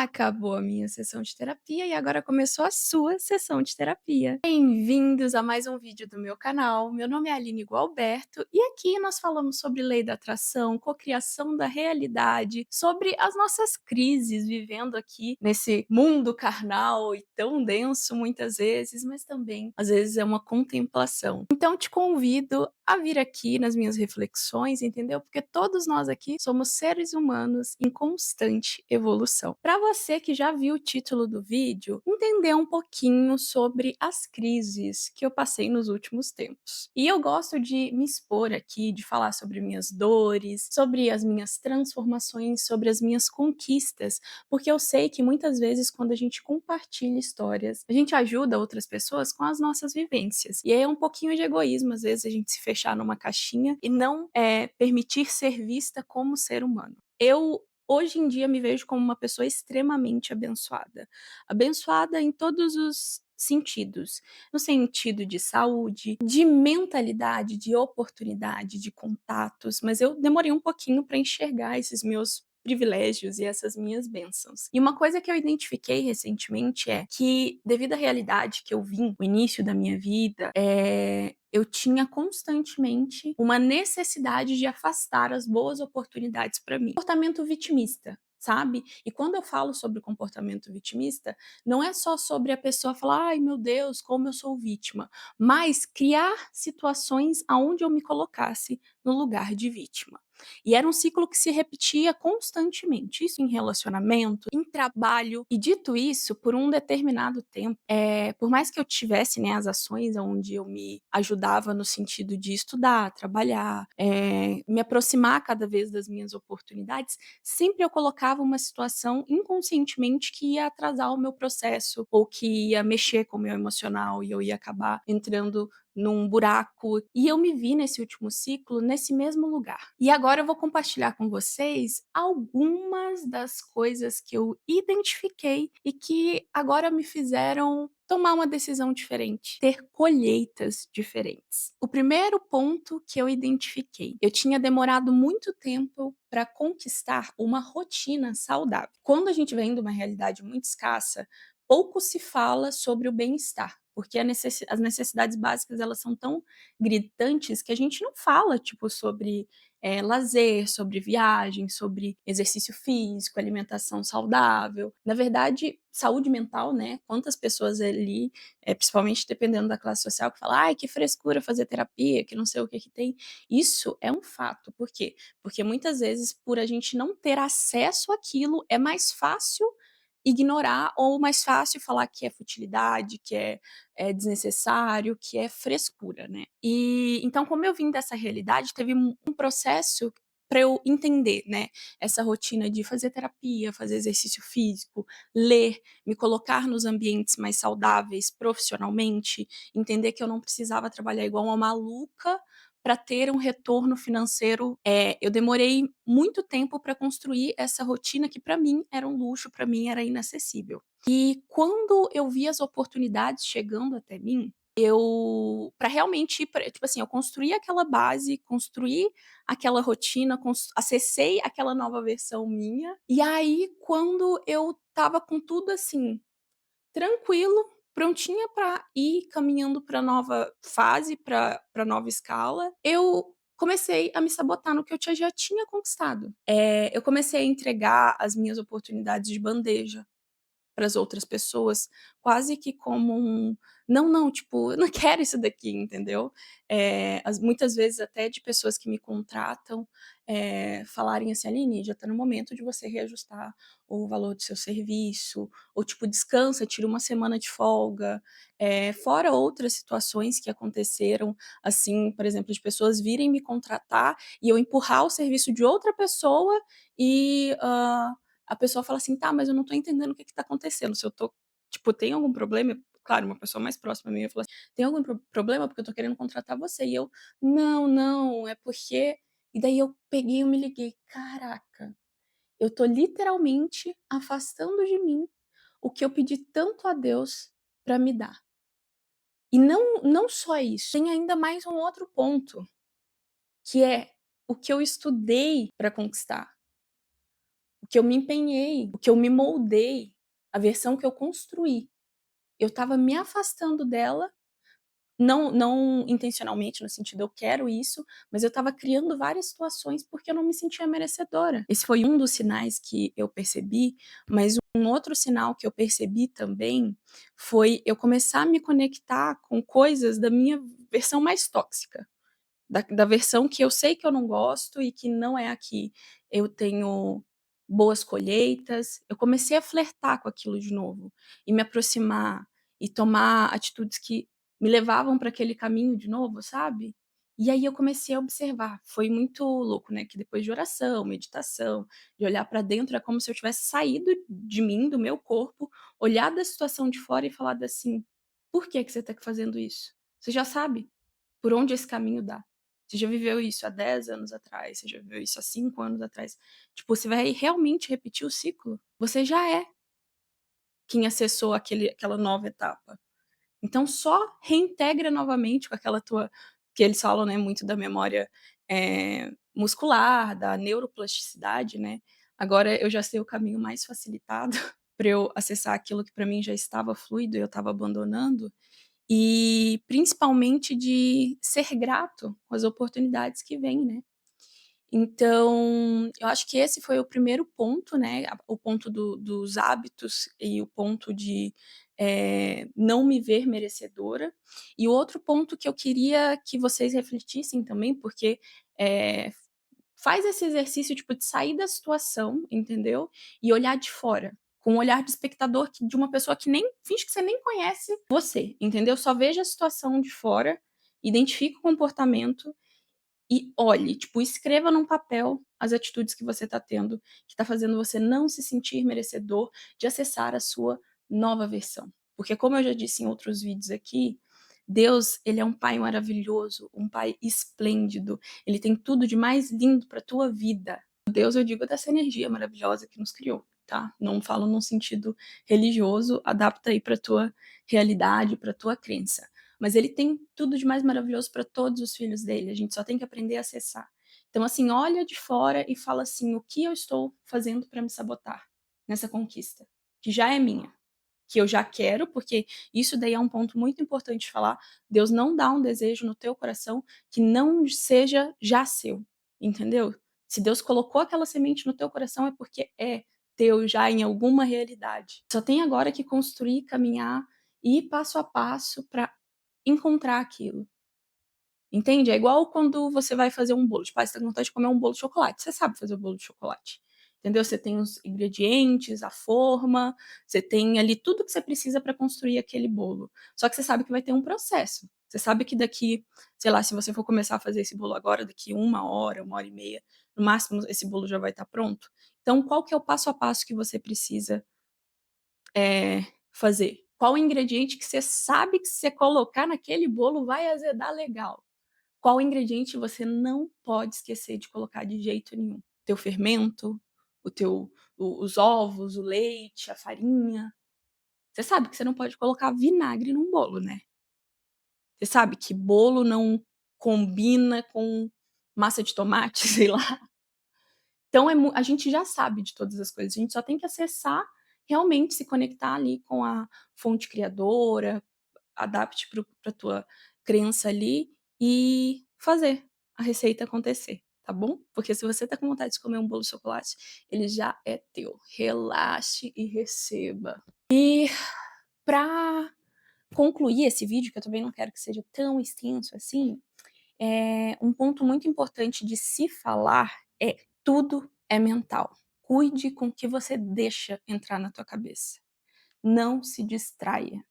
Acabou a minha sessão de terapia e agora começou a sua sessão de terapia. Bem-vindos a mais um vídeo do meu canal. Meu nome é Aline Gualberto e aqui nós falamos sobre lei da atração, cocriação da realidade, sobre as nossas crises vivendo aqui nesse mundo carnal e tão denso muitas vezes, mas também às vezes é uma contemplação. Então te convido a vir aqui nas minhas reflexões, entendeu? Porque todos nós aqui somos seres humanos em constante evolução. Para você que já viu o título do vídeo, entender um pouquinho sobre as crises que eu passei nos últimos tempos. E eu gosto de me expor aqui, de falar sobre minhas dores, sobre as minhas transformações, sobre as minhas conquistas, porque eu sei que muitas vezes quando a gente compartilha histórias, a gente ajuda outras pessoas com as nossas vivências. E aí é um pouquinho de egoísmo, às vezes, a gente se fechar numa caixinha e não permitir ser vista como ser humano. Eu hoje em dia me vejo como uma pessoa extremamente abençoada. Abençoada em todos os sentidos, no sentido de saúde, de mentalidade, de oportunidade, de contatos, mas eu demorei um pouquinho para enxergar esses meus privilégios e essas minhas bênçãos. E uma coisa que eu identifiquei recentemente é que, devido à realidade que eu vim, o início da minha vida, eu tinha constantemente uma necessidade de afastar as boas oportunidades para mim. Comportamento vitimista, sabe? E quando eu falo sobre o comportamento vitimista, não é só sobre a pessoa falar, ai meu Deus, como eu sou vítima, mas criar situações aonde eu me colocasse no lugar de vítima. E era um ciclo que se repetia constantemente, isso em relacionamento, em trabalho. E dito isso, por um determinado tempo, por mais que eu tivesse, né, as ações onde eu me ajudava no sentido de estudar, trabalhar, me aproximar cada vez das minhas oportunidades, sempre eu colocava uma situação inconscientemente que ia atrasar o meu processo ou que ia mexer com o meu emocional e eu ia acabar entrando num buraco. E eu me vi nesse último ciclo nesse mesmo lugar. E agora eu vou compartilhar com vocês algumas das coisas que eu identifiquei e que agora me fizeram tomar uma decisão diferente, ter colheitas diferentes. O primeiro ponto que eu identifiquei, eu tinha demorado muito tempo para conquistar uma rotina saudável. Quando a gente vem de uma realidade muito escassa, pouco se fala sobre o bem-estar, porque as necessidades básicas elas são tão gritantes que a gente não fala tipo sobre lazer, sobre viagem, sobre exercício físico, alimentação saudável. Na verdade, saúde mental, né? Quantas pessoas ali, principalmente dependendo da classe social, que falam, ai, que frescura fazer terapia, que não sei o que que tem. Isso é um fato. Por quê? Porque muitas vezes, por a gente não ter acesso àquilo, é mais fácil ignorar ou mais fácil falar que é futilidade, que é desnecessário, que é frescura, né. E então como eu vim dessa realidade, teve um processo para eu entender, né, essa rotina de fazer terapia, fazer exercício físico, ler, me colocar nos ambientes mais saudáveis profissionalmente, entender que eu não precisava trabalhar igual uma maluca para ter um retorno financeiro. Eu demorei muito tempo para construir essa rotina que para mim era um luxo, para mim era inacessível. E quando eu vi as oportunidades chegando até mim, eu para realmente ir pra tipo assim, eu construí aquela base, construí aquela rotina, acessei aquela nova versão minha, e aí quando eu estava com tudo assim, tranquilo, prontinha para ir caminhando para nova fase, para nova escala, eu comecei a me sabotar no que eu já tinha conquistado. Eu comecei a entregar as minhas oportunidades de bandeja para as outras pessoas, quase que como um: "Não, não, tipo, eu não quero isso daqui", entendeu? Muitas vezes até de pessoas que me contratam, falarem assim: "Aline, já está no momento de você reajustar o valor do seu serviço", ou tipo: "Descansa, tira uma semana de folga", fora outras situações que aconteceram, assim, por exemplo, de pessoas virem me contratar e eu empurrar o serviço de outra pessoa e, a pessoa fala assim: "Tá, mas eu não tô entendendo o que que tá acontecendo, se eu tô tipo, tem algum problema?" Claro, uma pessoa mais próxima a mim, eu falo assim: "Tem algum problema? Porque eu tô querendo contratar você", e eu: "Não, não, é porque", e daí eu peguei e me liguei: "Caraca, eu tô literalmente afastando de mim o que eu pedi tanto a Deus pra me dar". E não só isso, tem ainda mais um outro ponto, que é o que eu estudei pra conquistar. O que eu me empenhei, o que eu me moldei, a versão que eu construí. Eu estava me afastando dela, não intencionalmente, no sentido eu quero isso, mas eu estava criando várias situações porque eu não me sentia merecedora. Esse foi um dos sinais que eu percebi, mas um outro sinal que eu percebi também foi eu começar a me conectar com coisas da minha versão mais tóxica. Da versão que eu sei que eu não gosto e que não é a que eu tenho boas colheitas. Eu comecei a flertar com aquilo de novo, e me aproximar, e tomar atitudes que me levavam para aquele caminho de novo, sabe. E aí eu comecei a observar, foi muito louco, né, que depois de oração, meditação, de olhar para dentro, é como se eu tivesse saído de mim, do meu corpo, olhado a situação de fora e falado assim: "Por que que você está fazendo isso? Você já sabe por onde esse caminho dá. Você já viveu isso há 10 anos atrás, você já viveu isso há 5 anos atrás. Tipo, você vai realmente repetir o ciclo? Você já é quem acessou aquela nova etapa. Então só reintegra novamente com aquela tua que eles falam, né, muito da memória, muscular, da neuroplasticidade, né. Agora eu já sei o caminho mais facilitado para eu acessar aquilo que para mim já estava fluido e eu estava abandonando, e principalmente de ser grato com as oportunidades que vêm, né. Então, eu acho que esse foi o primeiro ponto, né, o ponto dos hábitos e o ponto de, não me ver merecedora. E o outro ponto que eu queria que vocês refletissem também, porque, eh, faz esse exercício, tipo, de sair da situação, entendeu, e olhar de fora, com um olhar de espectador de uma pessoa que nem finge que você nem conhece você, entendeu. Só veja a situação de fora, identifique o comportamento e olhe, tipo, escreva num papel as atitudes que você está tendo, que está fazendo você não se sentir merecedor de acessar a sua nova versão. Porque como eu já disse em outros vídeos aqui, Deus, ele é um pai maravilhoso, um pai esplêndido, ele tem tudo de mais lindo para tua vida. Deus, eu digo dessa energia maravilhosa que nos criou, tá? Não falo num sentido religioso, adapta aí para tua realidade, para tua crença. Mas ele tem tudo de mais maravilhoso para todos os filhos dele, a gente só tem que aprender a acessar. Então, assim, olha de fora e fala assim: "O que eu estou fazendo para me sabotar nessa conquista, que já é minha, que eu já quero", porque isso daí é um ponto muito importante de falar, Deus não dá um desejo no teu coração que não seja já seu, entendeu? Se Deus colocou aquela semente no teu coração é porque é teu já em alguma realidade. Só tem agora que construir, caminhar e ir passo a passo para encontrar aquilo, entende? É igual quando você vai fazer um bolo, tipo, você tá com vontade de comer um bolo de chocolate, você sabe fazer o bolo de chocolate, entendeu? Você tem os ingredientes, a forma, você tem ali tudo que você precisa para construir aquele bolo, só que você sabe que vai ter um processo. Você sabe que daqui, sei lá, se você for começar a fazer esse bolo agora, daqui 1 hora e meia, no máximo esse bolo já vai estar pronto. Então qual que é o passo a passo que você precisa fazer? Qual o ingrediente que você sabe que se você colocar naquele bolo vai azedar legal? Qual ingrediente você não pode esquecer de colocar de jeito nenhum? Teu fermento, o teu os ovos, o leite, a farinha. Você sabe que você não pode colocar vinagre num bolo, né? Você sabe que bolo não combina com massa de tomate, sei lá. Então a gente já sabe de todas as coisas, a gente só tem que acessar, realmente se conectar ali com a fonte criadora, adapte para a tua crença ali e fazer a receita acontecer, tá bom? Porque se você tá com vontade de comer um bolo de chocolate, ele já é teu. Relaxe e receba. E para concluir esse vídeo, que eu também não quero que seja tão extenso assim, um ponto muito importante de se falar é: tudo é mental. Cuide com o que você deixa entrar na tua cabeça. Não se distraia.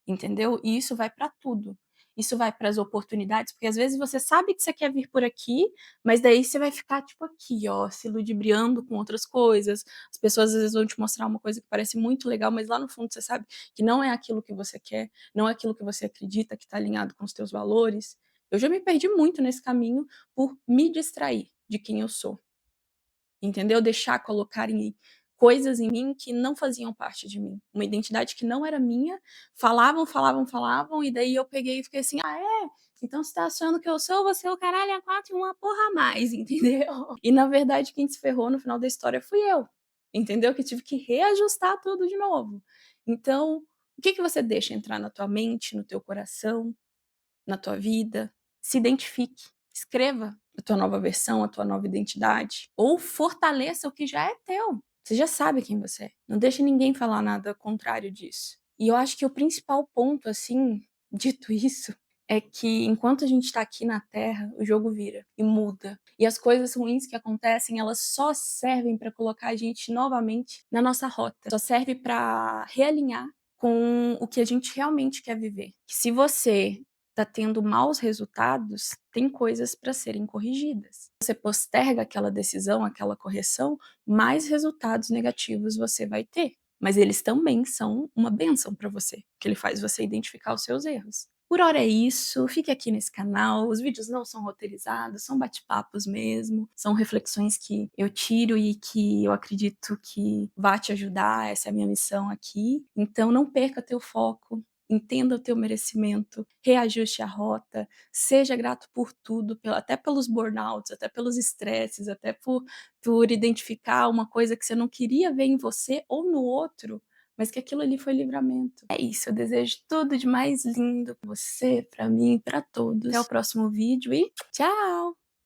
Entendeu? E isso vai para tudo. Isso vai para as oportunidades, porque às vezes você sabe que você quer vir por aqui, mas daí você vai ficar, tipo, aqui, ó, se ludibriando com outras coisas. As pessoas às vezes vão te mostrar uma coisa que parece muito legal, mas lá no fundo você sabe que não é aquilo que você quer, não é aquilo que você acredita que está alinhado com os teus valores. Eu já me perdi muito nesse caminho por me distrair de quem eu sou. Entendeu? Deixar colocarem coisas em mim que não faziam parte de mim, uma identidade que não era minha, falavam, falavam, falavam, e daí eu peguei e fiquei assim: "Ah, é? Então você tá achando que eu sou, você é o caralho a 4 e uma porra a mais", entendeu? E na verdade quem se ferrou no final da história fui eu. entendeu? Que tive que reajustar tudo de novo. Então, o que que você deixa entrar na tua mente, no teu coração, na tua vida? Se identifique, escreva a tua nova versão, a tua nova identidade, ou fortaleça o que já é teu. Você já sabe quem você é. Não deixe ninguém falar nada contrário disso. E eu acho que o principal ponto, assim, dito isso, é que enquanto a gente tá aqui na Terra, o jogo vira e muda. E as coisas ruins que acontecem, elas só servem para colocar a gente novamente na nossa rota. Só serve para realinhar com o que a gente realmente quer viver. Que se você tá tendo maus resultados, tem coisas para serem corrigidas. Você posterga aquela decisão, aquela correção, mais resultados negativos você vai ter. Mas eles também são uma bênção para você, porque ele faz você identificar os seus erros. Por hora é isso, fique aqui nesse canal, os vídeos não são roteirizados, são bate-papos mesmo, são reflexões que eu tiro e que eu acredito que vai te ajudar, essa é a minha missão aqui. Então não perca teu foco, entenda o teu merecimento, reajuste a rota, seja grato por tudo, até pelos burnouts, até pelos estresses, até por identificar uma coisa que você não queria ver em você ou no outro, mas que aquilo ali foi livramento. É isso, eu desejo tudo de mais lindo pra você, pra mim, pra todos. Até o próximo vídeo e tchau!